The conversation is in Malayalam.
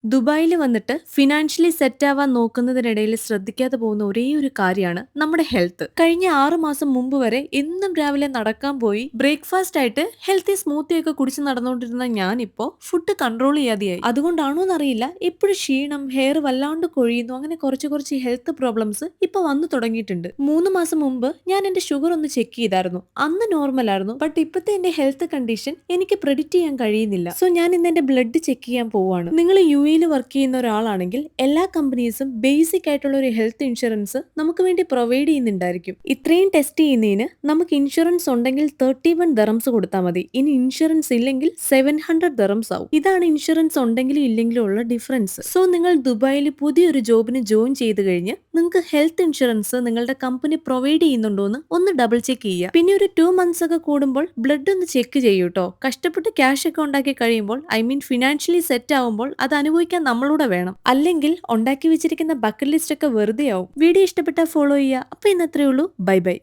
ദുബായിൽ വന്നിട്ട് ഫിനാൻഷ്യലി സെറ്റ് ആവാൻ നോക്കുന്നതിനിടയിൽ ശ്രദ്ധിക്കാതെ പോകുന്ന ഒരേ ഒരു കാര്യമാണ് നമ്മുടെ ഹെൽത്ത്. കഴിഞ്ഞ 6 മാസം മുമ്പ് വരെ എന്നും രാവിലെ നടക്കാൻ പോയി ബ്രേക്ക്ഫാസ്റ്റ് ആയിട്ട് ഹെൽത്തി സ്മൂത്തി ഒക്കെ കുടിച്ച് നടന്നുകൊണ്ടിരുന്ന ഞാനിപ്പോ ഫുഡ് കൺട്രോൾ ചെയ്യാതെയായി. അതുകൊണ്ടാണോ എന്നറിയില്ല, എപ്പോഴും ക്ഷീണം, ഹെയർ വല്ലാണ്ട് കൊഴിയുന്നു, അങ്ങനെ കുറച്ച് കുറച്ച് ഹെൽത്ത് പ്രോബ്ലംസ് ഇപ്പൊ വന്നു തുടങ്ങിയിട്ടുണ്ട്. 3 മാസം മുമ്പ് ഞാൻ എന്റെ ഷുഗർ ഒന്ന് ചെക്ക് ചെയ്തായിരുന്നു. അന്ന് നോർമൽ ആയിരുന്നു. ബട്ട് ഇപ്പത്തെ എന്റെ ഹെൽത്ത് കണ്ടീഷൻ എനിക്ക് പ്രെഡിക്റ്റ് ചെയ്യാൻ കഴിയുന്നില്ല. സോ ഞാൻ ഇന്ന് എന്റെ ബ്ലഡ് ചെക്ക് ചെയ്യാൻ പോവാണ്. നിങ്ങൾ യുഎയിൽ വർക്ക് ചെയ്യുന്ന ഒരാളാണെങ്കിൽ എല്ലാ കമ്പനീസും ബേസിക് ആയിട്ടുള്ള ഒരു ഹെൽത്ത് ഇൻഷുറൻസ് നമുക്ക് വേണ്ടി പ്രൊവൈഡ് ചെയ്യുന്നുണ്ടായിരിക്കും. ഇത്രയും ടെസ്റ്റ് ചെയ്യുന്നതിന് നമുക്ക് ഇൻഷുറൻസ് ഉണ്ടെങ്കിൽ 31 ദറംസ് കൊടുത്താൽ മതി. ഇനി ഇൻഷുറൻസ് ഇല്ലെങ്കിൽ 700 ദറംസ് ആവും. ഇതാണ് ഇൻഷുറൻസ് ഉണ്ടെങ്കിലും ഇല്ലെങ്കിലും ഉള്ള ഡിഫറൻസ്. സോ നിങ്ങൾ ദുബായിൽ പുതിയൊരു ജോബിന് ജോയിൻ ചെയ്ത് കഴിഞ്ഞ് നിങ്ങൾക്ക് ഹെൽത്ത് ഇൻഷുറൻസ് നിങ്ങളുടെ കമ്പനി പ്രൊവൈഡ് ചെയ്യുന്നുണ്ടോ എന്ന് ഒന്ന് ഡബിൾ ചെക്ക് ചെയ്യുക. പിന്നെ ഒരു 2 മന്ത്സ് ഒക്കെ കൂടുമ്പോൾ ബ്ലഡ് ഒന്ന് ചെക്ക് ചെയ്യൂട്ടോ. കഷ്ടപ്പെട്ട് ക്യാഷ് ഒക്കെ ഉണ്ടാക്കി കഴിയുമ്പോൾ, ഐ മീൻ ഫിനാൻഷ്യലി സെറ്റ് ആവുമ്പോൾ അത് അനുഭവിക്കാൻ നമ്മളൂടെ വേണം. അല്ലെങ്കിൽ ഉണ്ടാക്കി വെച്ചിരിക്കുന്ന ബക്കറ്റ് ലിസ്റ്റ് ഒക്കെ വെറുതെ ആവും. വീഡിയോ ഇഷ്ടപ്പെട്ടാൽ ഫോളോ ചെയ്യുക. അപ്പൊ ഇന്നത്രേ ഉള്ളൂ. Bye bye.